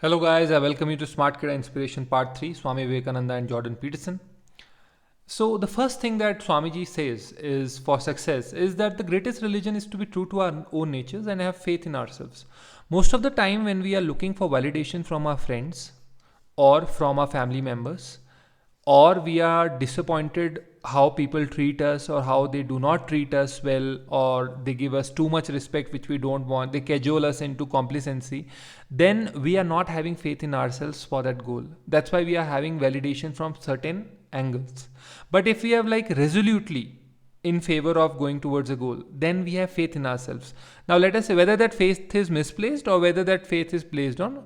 Hello guys, I welcome you to Smartkeeda Inspiration Part 3, Swami Vivekananda and Jordan Peterson. So the first thing that Swamiji says is for success is that the greatest religion is to be true to our own natures and have faith in ourselves. Most of the time when we are looking for validation from our friends or from our family members, or we are disappointed how people treat us or how they do not treat us well, or they give us too much respect which we don't want, they cajole us into complacency, then we are not having faith in ourselves for that goal. That's why we are having validation from certain angles. But if we have like resolutely in favor of going towards a goal, then we have faith in ourselves. Now let us say whether that faith is misplaced or whether that faith is placed on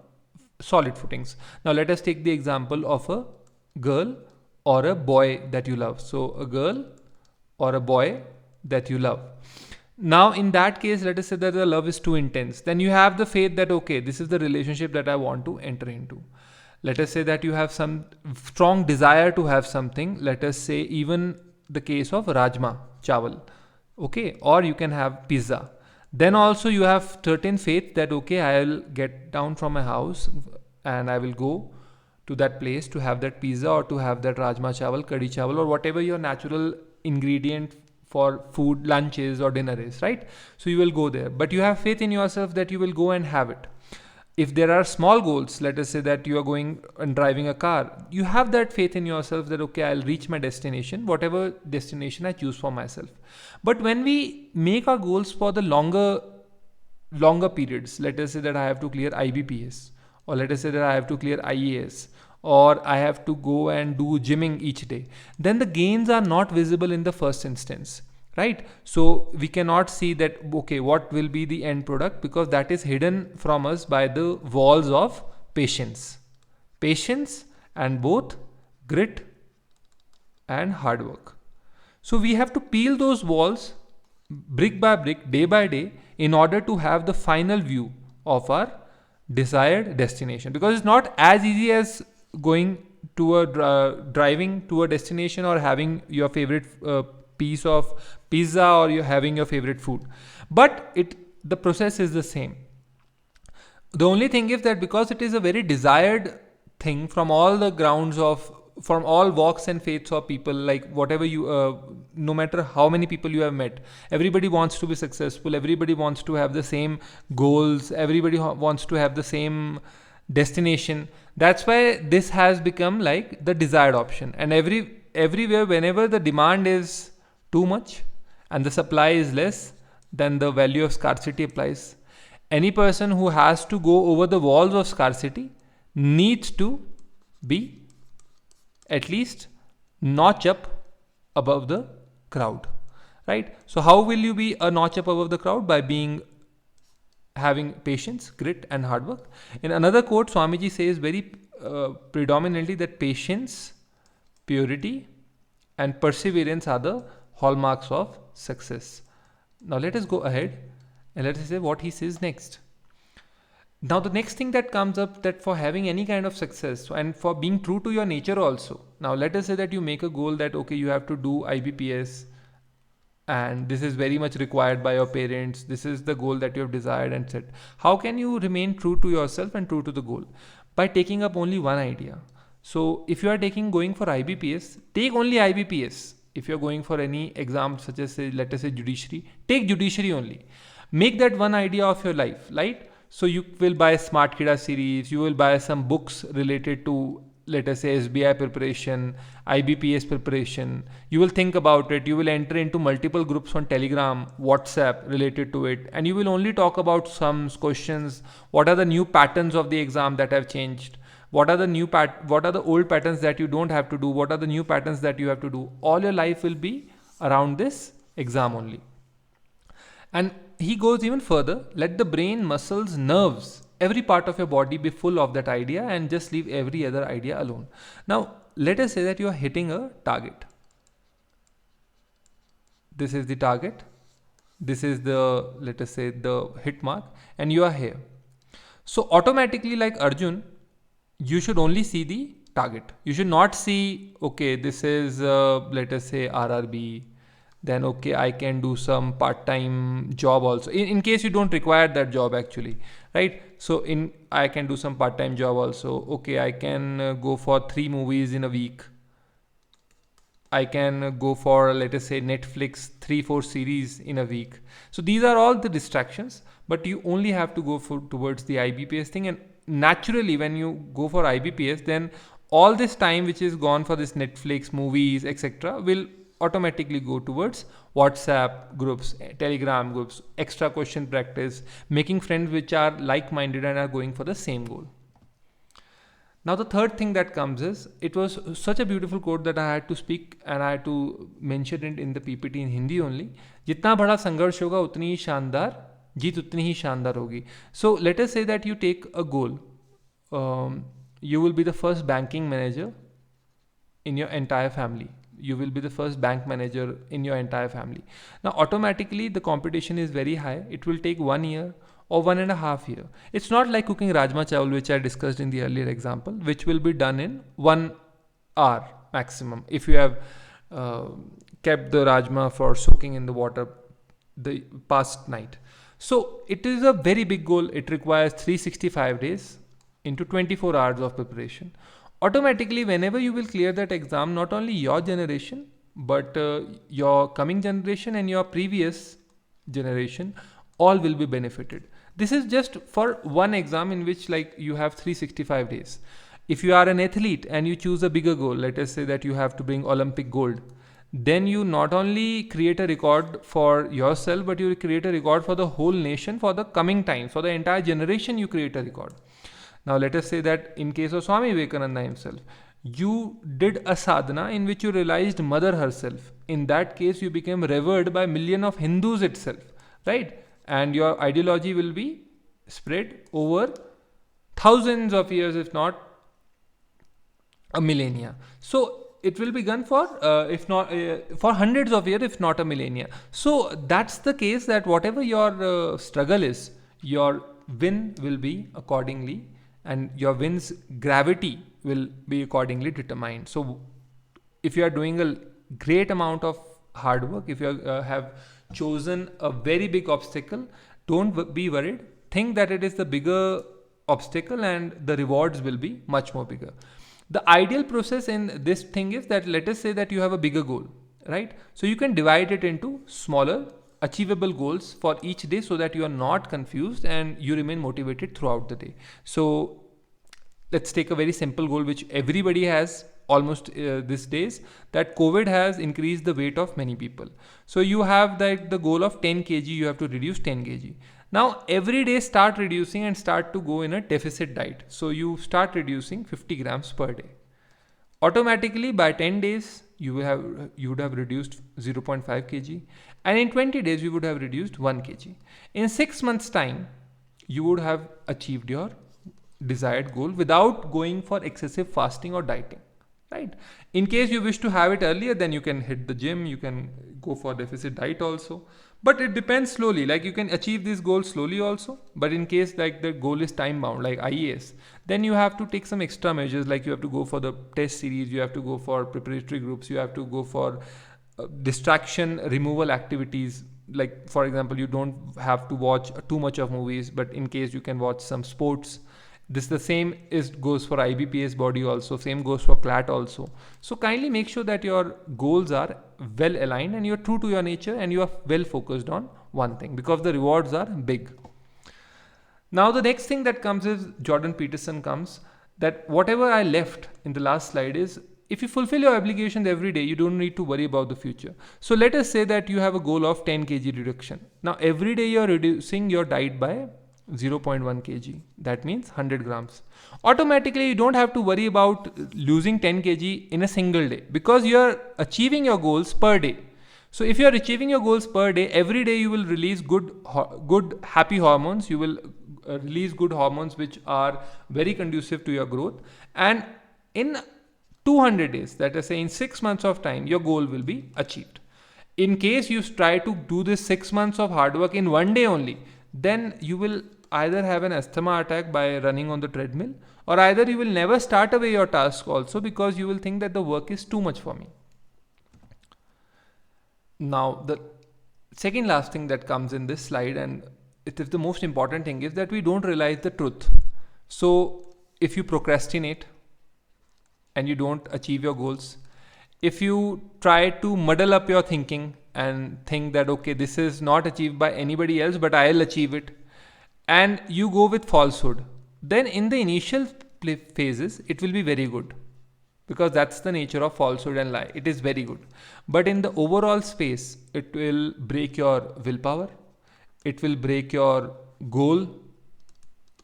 solid footings. Now let us take the example of a girl or a boy that you love. So a girl or a boy that you love. Now in that case, let us say that the love is too intense. Then you have the faith that okay, this is the relationship that I want to enter into. Let us say that you have some strong desire to have something. Let us say even the case of rajma chawal, okay, or you can have pizza. Then also you have certain faith that okay, I'll get down from my house and I will go to that place to have that pizza or to have that rajma chawal, kadi chawal, or whatever your natural ingredient for food, lunch is or dinner is, right? So you will go there, but you have faith in yourself that you will go and have it. If there are small goals, let us say that you are going and driving a car, you have that faith in yourself that okay, I'll reach my destination, whatever destination I choose for myself. But when we make our goals for the longer periods, let us say that I have to clear IBPS, or let us say that I have to clear IAS, or I have to go and do gymming each day, then the gains are not visible in the first instance, right? So we cannot see that okay, what will be the end product, because that is hidden from us by the walls of patience and both grit and hard work. So we have to peel those walls brick by brick, day by day, in order to have the final view of our desired destination, because it's not as easy as going to a driving to a destination or having your favorite piece of pizza or you're having your favorite food, but the process is the same. The only thing is that because it is a very desired thing from all the grounds of, from all walks and faiths of people, like whatever you no matter how many people you have met, everybody wants to be successful, everybody wants to have the same goals, everybody wants to have the same destination. That's why this has become like the desired option, and everywhere whenever the demand is too much and the supply is less, then the value of scarcity applies. Any person who has to go over the walls of scarcity needs to be at least notch up above the crowd, right? So how will you be a notch up above the crowd? By being having patience, grit and hard work. In another quote, Swamiji says very predominantly that patience, purity and perseverance are the hallmarks of success. Now let us go ahead and let us say what he says next. Now the next thing that comes up, that for having any kind of success and for being true to your nature also. Now let us say that you make a goal that okay, you have to do IBPS, and this is very much required by your parents, this is the goal that you have desired and set. How can you remain true to yourself and true to the goal? By taking up only one idea. So if you are going for IBPS, take only IBPS. If you're going for any exam such as say, let us say judiciary, take judiciary only. Make that one idea of your life, right? So you will buy Smartkeeda series, you will buy some books related to, let us say, SBI preparation, IBPS preparation. You will think about it. You will enter into multiple groups on Telegram, WhatsApp related to it, and you will only talk about some questions. What are the new patterns of the exam that have changed? What are the old patterns that you don't have to do? What are the new patterns that you have to do? All your life will be around this exam only. And he goes even further, let the brain, muscles, nerves, every part of your body be full of that idea and just leave every other idea alone. Now, let us say that you are hitting a target. This is the target. This is the, let us say, the hit mark, and you are here. So automatically, like Arjun, you should only see the target. You should not see, okay, this is, let us say, RRB, then okay, I can do some part-time job also, in case you don't require that job actually, right? So I can do some part-time job also. Okay, I can go for 3 movies in a week. I can go for, let us say, Netflix 3-4 series in a week. So these are all the distractions, but you only have to go towards the IBPS thing. And naturally, when you go for IBPS, then all this time which is gone for this Netflix, movies, etc., will automatically go towards WhatsApp groups, Telegram groups, extra question practice, making friends which are like-minded and are going for the same goal. Now the third thing that comes is, it was such a beautiful quote that I had to speak and I had to mention it in the PPT in Hindi only. जितना बड़ा संघर्ष होगा उतनी ही शानदार जीत उतनी ही शानदार होगी. So let us say that you take a goal. You will be the first banking manager in your entire family. You will be the first bank manager in your entire family. Now automatically the competition is very high. It will take 1 year or 1.5 years. It's not like cooking rajma chawal, which I discussed in the earlier example, which will be done in 1 hour maximum if you have kept the rajma for soaking in the water the past night. So it is a very big goal. It requires 365 days into 24 hours of preparation. Automatically, whenever you will clear that exam, not only your generation, but your coming generation and your previous generation, all will be benefited. This is just for one exam in which like you have 365 days. If you are an athlete and you choose a bigger goal, let us say that you have to bring Olympic gold, then you not only create a record for yourself, but you will create a record for the whole nation for the coming time. For the entire generation, you create a record. Now let us say that in case of Swami Vivekananda himself, you did a sadhana in which you realized mother herself. In that case, you became revered by million of Hindus itself, right? And your ideology will be spread over thousands of years, if not a millennia. So it will be done for if not for hundreds of years, if not a millennia. So that's the case, that whatever your struggle is, your win will be accordingly, and your win's gravity will be accordingly determined. So if you are doing a great amount of hard work, if you have chosen a very big obstacle, don't be worried. Think that it is the bigger obstacle and the rewards will be much more bigger. The ideal process in this thing is that, let us say that you have a bigger goal, right? So you can divide it into smaller achievable goals for each day, so that you are not confused and you remain motivated throughout the day. So let's take a very simple goal which everybody has almost these days, that COVID has increased the weight of many people. So you have that the goal of 10 kg, you have to reduce 10 kg. Now every day start reducing and start to go in a deficit diet. So you start reducing 50 grams per day. Automatically by 10 days you would have reduced 0.5 kg, and in 20 days you would have reduced 1 kg. In 6 months time you would have achieved your desired goal without going for excessive fasting or dieting, right? In case you wish to have it earlier, then you can hit the gym, you can go for deficit diet also, but it depends slowly. Like you can achieve this goal slowly also, but in case like the goal is time bound like IAS, then you have to take some extra measures, like you have to go for the test series, you have to go for preparatory groups, you have to go for distraction removal activities. Like for example, you don't have to watch too much of movies, but in case you can watch some sports. This the same goes for IBPS body also, same goes for CLAT also. So kindly make sure that your goals are well aligned and you're true to your nature and you are well focused on one thing, because the rewards are big. Now the next thing that comes is, Jordan Peterson comes, that whatever I left in the last slide is, if you fulfill your obligations every day, you don't need to worry about the future. So let us say that you have a goal of 10 kg reduction. Now every day you're reducing your diet by 0.1 kg. That means 100 grams. Automatically, you don't have to worry about losing 10 kg in a single day, because you're achieving your goals per day. So if you're achieving your goals per day, every day you will release good happy hormones. You will release good hormones which are very conducive to your growth. And in 200 days, that is say in 6 months of time, your goal will be achieved. In case you try to do this 6 months of hard work in one day only, then you will either have an asthma attack by running on the treadmill, or either you will never start away your task also, because you will think that the work is too much for me. Now, the second last thing that comes in this slide, and it is the most important thing, is that we don't realize the truth. So if you procrastinate and you don't achieve your goals, if you try to muddle up your thinking and think that, okay, this is not achieved by anybody else, but I'll achieve it, and you go with falsehood, then in the initial phases, it will be very good, because that's the nature of falsehood and lie. It is very good. But in the overall space, it will break your willpower. It will break your goal.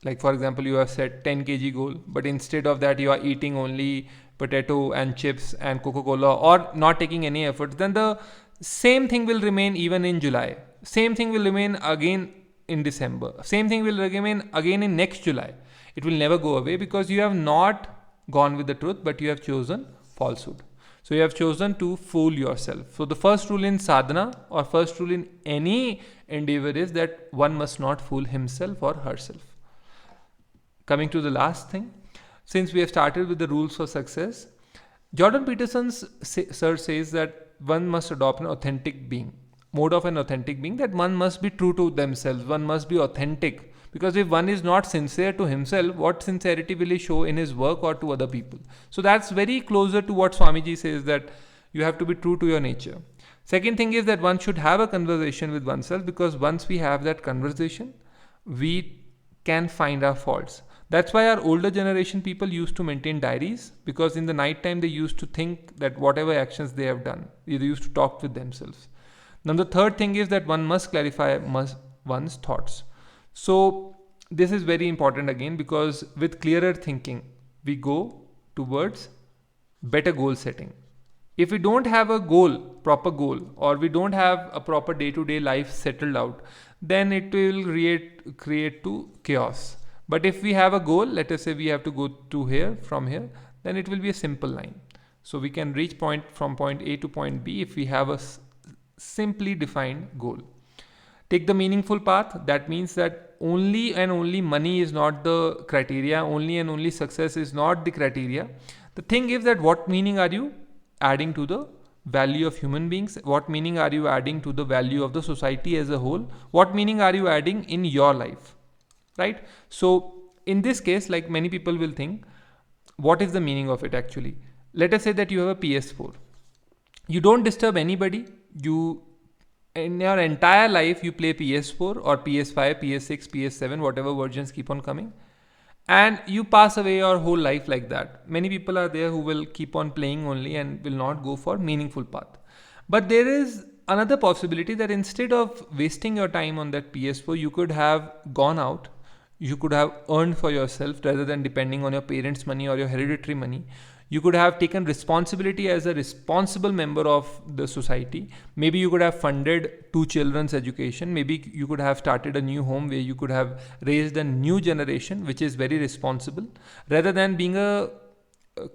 Like, for example, you have set 10 kg goal, but instead of that, you are eating only potato and chips and Coca-Cola, or not taking any efforts. Then the same thing will remain even in July. Same thing will remain again in December. Same thing will remain again in next July. It will never go away, because you have not gone with the truth, but you have chosen falsehood. So you have chosen to fool yourself. So the first rule in sadhana, or first rule in any endeavor, is that one must not fool himself or herself. Coming to the last thing, since we have started with the rules for success, Jordan Peterson's sir says that one must adopt an authentic being, mode of an authentic being, that one must be true to themselves, one must be authentic. Because if one is not sincere to himself, what sincerity will he show in his work or to other people? So that's very closer to what Swamiji says, that you have to be true to your nature. Second thing is that one should have a conversation with oneself, because once we have that conversation, we can find our faults. That's why our older generation people used to maintain diaries, because in the night time they used to think that whatever actions they have done, they used to talk with themselves. Now the third thing is that one must clarify one's thoughts. So this is very important again, because with clearer thinking, we go towards better goal setting. If we don't have a goal, proper goal, or we don't have a proper day-to-day life settled out, then it will create to chaos. But if we have a goal, let us say we have to go to here, from here, then it will be a simple line. So we can reach from point A to point B if we have a simply defined goal. Take the meaningful path. That means that only and only money is not the criteria. Only and only success is not the criteria. The thing is that what meaning are you adding to the value of human beings? What meaning are you adding to the value of the society as a whole? What meaning are you adding in your life? Right? So in this case, like many people will think, what is the meaning of it actually? Let us say that you have a PS4. You don't disturb anybody. In your entire life, you play PS4 or PS5, PS6, PS7, whatever versions keep on coming. And you pass away your whole life like that. Many people are there who will keep on playing only and will not go for meaningful path. But there is another possibility that instead of wasting your time on that PS4, you could have gone out. You could have earned for yourself rather than depending on your parents' money or your hereditary money. You could have taken responsibility as a responsible member of the society. Maybe you could have funded 2 children's education. Maybe you could have started a new home where you could have raised a new generation, which is very responsible, rather than being a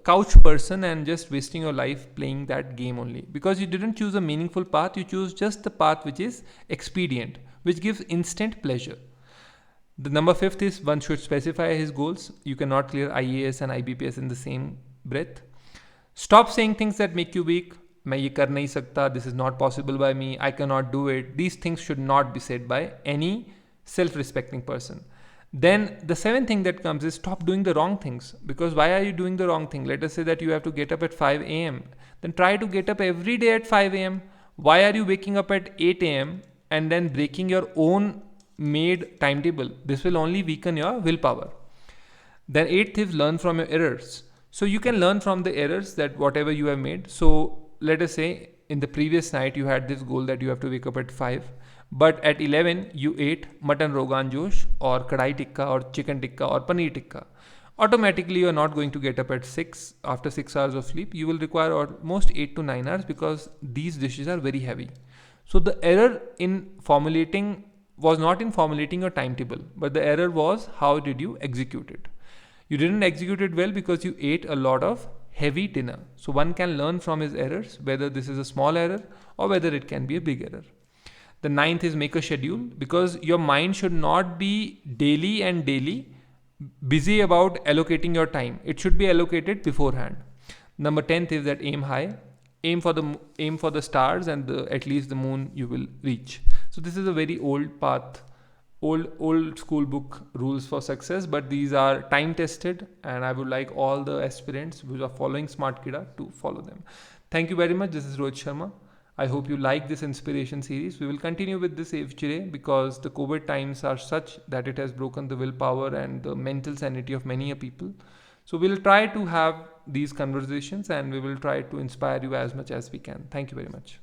couch person and just wasting your life playing that game only. Because you didn't choose a meaningful path, you choose just the path which is expedient, which gives instant pleasure. The number 5th is one should specify his goals. You cannot clear IAS and IBPS in the same breath. Stop saying things that make you weak. मैं ये कर नहीं सकता, this is not possible by me, I cannot do it. These things should not be said by any self-respecting person. Then the 7th thing that comes is stop doing the wrong things. Because why are you doing the wrong thing? Let us say that you have to get up at 5 a.m. Then try to get up every day at 5 a.m. Why are you waking up at 8 a.m. and then breaking your own made timetable? This will only weaken your willpower. Then 8th is learn from your errors. So you can learn from the errors that whatever you have made. So let us say in the previous night you had this goal that you have to wake up at 5, but at 11 you ate mutton rogan josh or kadai tikka or chicken tikka or paneer tikka. Automatically you are not going to get up at 6 after 6 hours of sleep. You will require almost 8 to 9 hours because these dishes are very heavy. So the error in formulating was not in formulating your timetable, but the error was how did you execute it. You didn't execute it well because you ate a lot of heavy dinner. So one can learn from his errors, whether this is a small error or whether it can be a big error. The 9th is make a schedule, because your mind should not be daily busy about allocating your time. It should be allocated beforehand. Number 10th is that aim high. aim for the stars, and at least the moon you will reach. So this is a very old path, old school book rules for success, but these are time tested, and I would like all the aspirants who are following Smartkeeda to follow them. Thank you very much. This is Rohit Sharma. I hope you like this inspiration series. We will continue with this every day, because the COVID times are such that it has broken the willpower and the mental sanity of many people. So we'll try to have these conversations, and we will try to inspire you as much as we can. Thank you very much.